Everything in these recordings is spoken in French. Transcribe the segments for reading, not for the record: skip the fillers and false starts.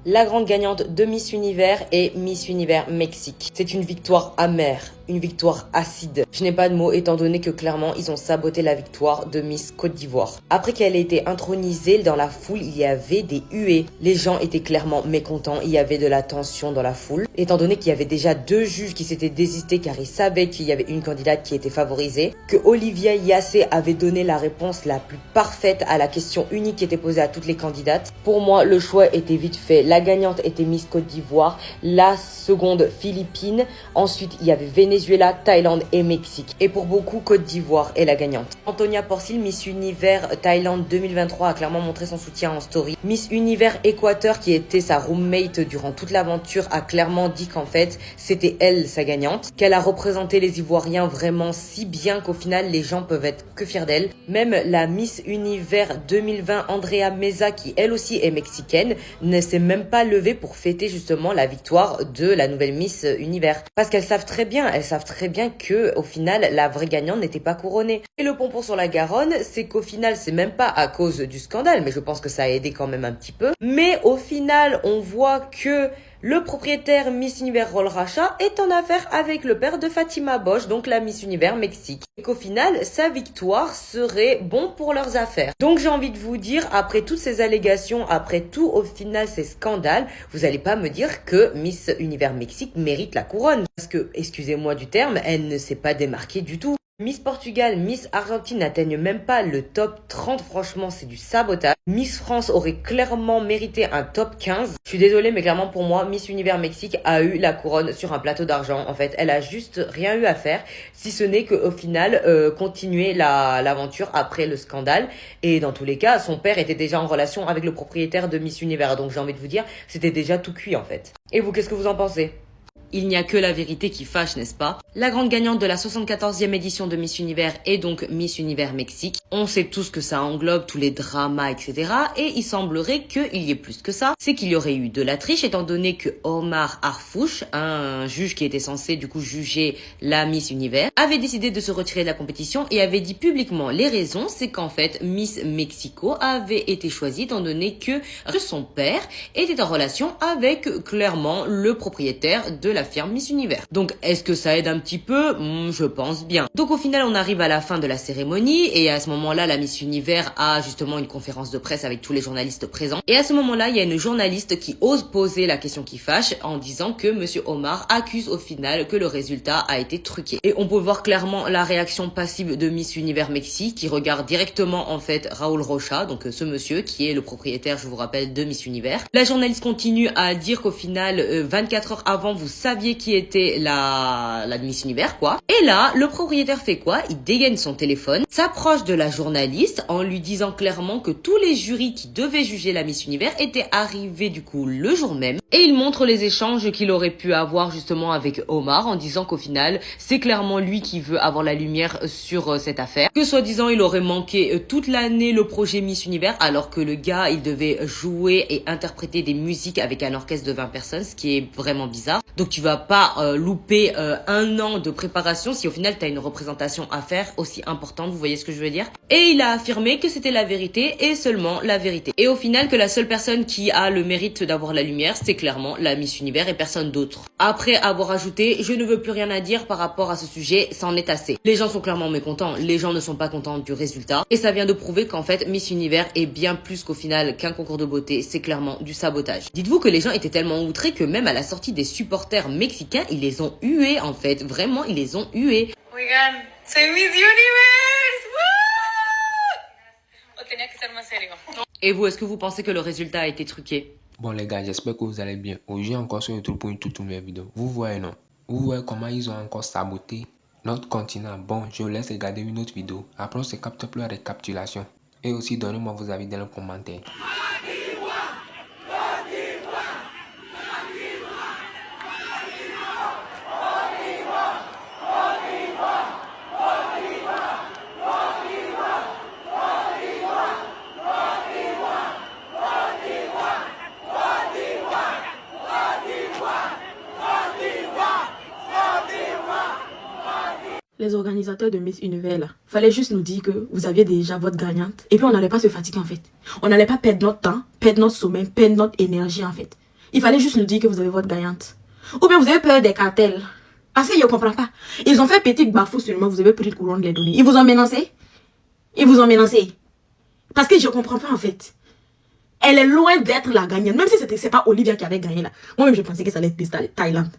La grande gagnante de Miss Univers est Miss Univers Mexique. C'est une victoire amère, une victoire acide. Je n'ai pas de mots étant donné que clairement ils ont saboté la victoire de Miss Côte d'Ivoire. Après qu'elle ait été intronisée dans la foule, il y avait des huées. Les gens étaient clairement mécontents, il y avait de la tension dans la foule. Étant donné qu'il y avait déjà 2 juges qui s'étaient désistés car ils savaient qu'il y avait une candidate qui était favorisée, que Olivia Yassé avait donné la réponse la plus parfaite à la question unique qui était posée à toutes les candidates. Pour moi, le choix était vite fait. La gagnante était Miss Côte d'Ivoire, la seconde Philippines, ensuite il y avait Venezuela, Thaïlande et Mexique. Et pour beaucoup, Côte d'Ivoire est la gagnante. Antonia Porcil, Miss Univers Thaïlande 2023, a clairement montré son soutien en story. Miss Univers Équateur, qui était sa roommate durant toute l'aventure, a clairement dit qu'en fait c'était elle sa gagnante, qu'elle a représenté les Ivoiriens vraiment si bien qu'au final les gens peuvent être que fiers d'elle. Même la Miss Univers 2020 Andrea Meza, qui elle aussi est mexicaine, ne s'est même pas levée pour fêter justement la victoire de la nouvelle Miss Univers, parce qu'elles savent très bien que au final la vraie gagnante n'était pas couronnée. Et le pompon sur la Garonne, c'est qu'au final c'est même pas à cause du scandale, mais je pense que ça a aidé quand même un petit peu, mais au final on voit que le propriétaire Miss Univers Roll Racha est en affaire avec le père de Fatima Bosch, donc la Miss Univers Mexique. Et qu'au final, sa victoire serait bon pour leurs affaires. Donc j'ai envie de vous dire, après toutes ces allégations, après tout au final ces scandales, vous allez pas me dire que Miss Univers Mexique mérite la couronne. Parce que, excusez-moi du terme, elle ne s'est pas démarquée du tout. Miss Portugal, Miss Argentine n'atteignent même pas le top 30, franchement c'est du sabotage. Miss France aurait clairement mérité un top 15. Je suis désolée mais clairement pour moi, Miss Univers Mexique a eu la couronne sur un plateau d'argent. En fait, elle a juste rien eu à faire, si ce n'est qu'au final, continuer l'aventure après le scandale. Et dans tous les cas, son père était déjà en relation avec le propriétaire de Miss Univers. Donc j'ai envie de vous dire, c'était déjà tout cuit en fait. Et vous, qu'est-ce que vous en pensez ? Il n'y a que la vérité qui fâche, n'est-ce pas? La grande gagnante de la 74e édition de Miss Univers est donc Miss Univers Mexique. On sait tous que ça englobe tous les dramas, etc. Et il semblerait qu'il y ait plus que ça. C'est qu'il y aurait eu de la triche, étant donné que Omar Harfouch, un juge qui était censé du coup juger la Miss Univers, avait décidé de se retirer de la compétition et avait dit publiquement les raisons. C'est qu'en fait, Miss Mexico avait été choisie étant donné que son père était en relation avec clairement le propriétaire de la firme Miss Univers. Donc est-ce que ça aide un petit peu? Je pense bien. Donc au final on arrive à la fin de la cérémonie et à ce moment-là la Miss Univers a justement une conférence de presse avec tous les journalistes présents et à ce moment-là il y a une journaliste qui ose poser la question qui fâche en disant que Monsieur Omar accuse au final que le résultat a été truqué. Et on peut voir clairement la réaction passive de Miss Univers Mexique qui regarde directement en fait Raoul Rocha, donc ce monsieur qui est le propriétaire, je vous rappelle, de Miss Univers. La journaliste continue à dire qu'au final 24 heures avant vous saviez qui était la Miss Univers quoi. Et là, le propriétaire fait quoi? Il dégaine son téléphone, s'approche de la journaliste en lui disant clairement que tous les jurys qui devaient juger la Miss Univers étaient arrivés du coup le jour même. Et il montre les échanges qu'il aurait pu avoir justement avec Omar en disant qu'au final, c'est clairement lui qui veut avoir la lumière sur cette affaire. Que soi-disant, il aurait manqué toute l'année le projet Miss Univers alors que le gars, il devait jouer et interpréter des musiques avec un orchestre de 20 personnes, ce qui est vraiment bizarre. Donc tu vas pas louper 1 an de préparation si au final t'as une représentation à faire aussi importante, vous voyez ce que je veux dire? Et il a affirmé que c'était la vérité et seulement la vérité. Et au final que la seule personne qui a le mérite d'avoir la lumière, c'est clairement la Miss Univers et personne d'autre. Après avoir ajouté, je ne veux plus rien à dire par rapport à ce sujet, c'en est assez. Les gens sont clairement mécontents, les gens ne sont pas contents du résultat et ça vient de prouver qu'en fait Miss Univers est bien plus qu'au final qu'un concours de beauté, c'est clairement du sabotage. Dites-vous que les gens étaient tellement outrés que même à la sortie des supporters mexicains, ils les ont hués en fait, vraiment ils les ont hués. Oigan, soy Miss Universe. ¡Woo! O tenía que ser más serio. Et vous, est-ce que vous pensez que le résultat a été truqué? Bon les gars, j'espère que vous allez bien. Aujourd'hui encore sur YouTube pour une toute nouvelle vidéo. Vous voyez non? Vous voyez comment ils ont encore saboté notre continent. Bon, je vous laisse regarder une autre vidéo. Après on se capte plus la récapitulation. Et aussi donnez-moi vos avis dans les commentaires. Les organisateurs de Miss Univers, là, fallait juste nous dire que vous aviez déjà votre gagnante. Et puis on n'allait pas se fatiguer en fait. On n'allait pas perdre notre temps, perdre notre sommeil, perdre notre énergie en fait. Il fallait juste nous dire que vous avez votre gagnante. Ou bien vous avez peur des cartels. Parce que je ne comprends pas. Ils ont fait petit bafou seulement, vous avez pris le courant de les donner. Ils vous ont menacé. Ils vous ont menacé. Parce que je ne comprends pas en fait. Elle est loin d'être la gagnante. Même si ce n'est pas Olivia qui avait gagné là. Moi-même, je pensais que ça allait être Thaïlande.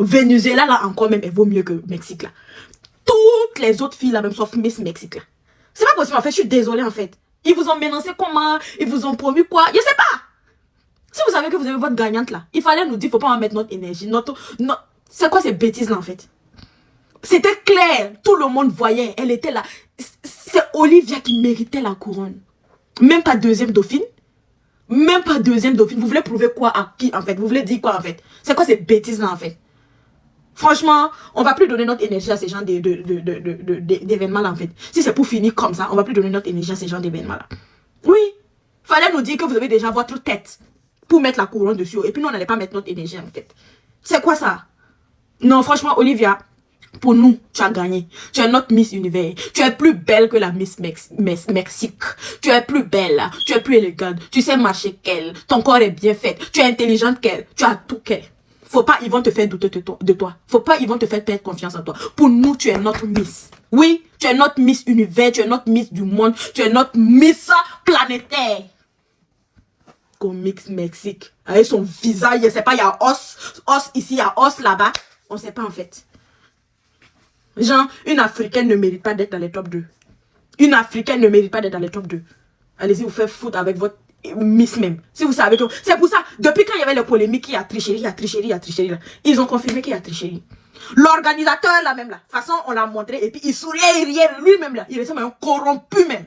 Venezuela là encore même, elle vaut mieux que Mexique là. Toutes les autres filles là même sauf Miss Mexique là. C'est pas possible en fait, je suis désolée en fait. Ils vous ont menacé comment? Ils vous ont promis quoi? Je sais pas. Si vous savez que vous avez votre gagnante là, il fallait nous dire, faut pas en mettre notre énergie, c'est quoi ces bêtises là en fait? C'était clair, tout le monde voyait, elle était là. C'est Olivia qui méritait la couronne. Même pas deuxième dauphine. Même pas deuxième dauphine. Vous voulez prouver quoi à qui en fait? Vous voulez dire quoi en fait? C'est quoi ces bêtises là en fait? Franchement, on va plus donner notre énergie à ces gens d'événements là en fait. Si c'est pour finir comme ça, on va plus donner notre énergie à ces gens d'événements là. Oui, fallait nous dire que vous avez déjà votre tête pour mettre la couronne dessus. Et puis nous, on n'allait pas mettre notre énergie en fait. C'est quoi ça? Non, franchement, Olivia, pour nous, tu as gagné. Tu es notre Miss Univers. Tu es plus belle que la Miss Mexique. Tu es plus belle. Tu es plus élégante. Tu sais marcher qu'elle. Ton corps est bien fait. Tu es intelligente qu'elle. Tu as tout qu'elle. Faut pas, ils vont te faire douter de toi. Faut pas, ils vont te faire perdre confiance en toi. Pour nous, tu es notre Miss. Oui, tu es notre Miss Univers. Tu es notre Miss du monde. Tu es notre Miss planétaire. Comme Miss Mexique. Avec son visage, je sais pas, il y a os ici, il y a os là-bas. On sait pas en fait. Genre, une Africaine ne mérite pas d'être dans les top 2. Une Africaine ne mérite pas d'être dans les top 2. Allez-y vous faire foutre avec votre Miss même. Si vous savez que... C'est pour ça, depuis quand il y avait les polémiques, il y a tricherie, là, ils ont confirmé qu'il y a tricherie. L'organisateur là même là, de toute façon on l'a montré et puis il souriait, il riait lui-même là. Il ressemble à un corrompu même.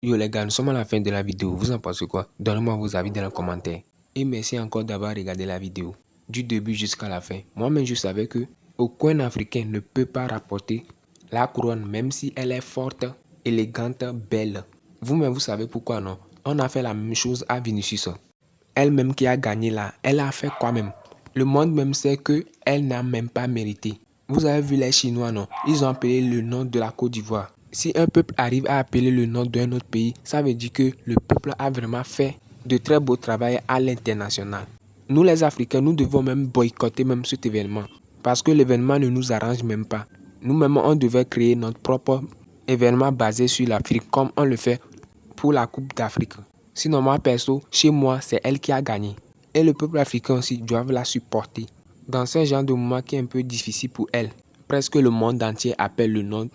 Yo les gars, nous sommes à la fin de la vidéo. Vous en pensez quoi? Donnez-moi vos avis dans les commentaires. Et merci encore d'avoir regardé la vidéo. Du début jusqu'à la fin. Moi-même je savais que aucun Africain ne peut pas rapporter la couronne même si elle est forte, élégante, belle. Vous-même vous savez pourquoi non? On a fait la même chose à Vinicius. Elle-même qui a gagné là, elle a fait quoi même? Le monde même sait que elle n'a même pas mérité. Vous avez vu les Chinois non? Ils ont appelé le nom de la Côte d'Ivoire. Si un peuple arrive à appeler le nom d'un autre pays, ça veut dire que le peuple a vraiment fait de très beau travail à l'international. Nous les Africains, nous devons même boycotter même cet événement. Parce que l'événement ne nous arrange même pas. Nous-mêmes, on devait créer notre propre événement basé sur l'Afrique comme on le fait pour la Coupe d'Afrique. Sinon, moi perso, chez moi, c'est elle qui a gagné. Et le peuple africain aussi doit la supporter. Dans ce genre de moment qui est un peu difficile pour elle, presque le monde entier appelle le nom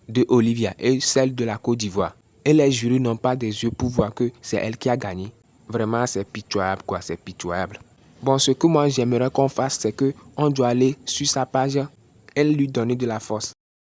de Olivia et celle de la Côte d'Ivoire. Et les jurys n'ont pas des yeux pour voir que c'est elle qui a gagné. Vraiment, c'est pitoyable quoi, c'est pitoyable. Bon, ce que moi j'aimerais qu'on fasse, c'est que on doit aller sur sa page et lui donner de la force.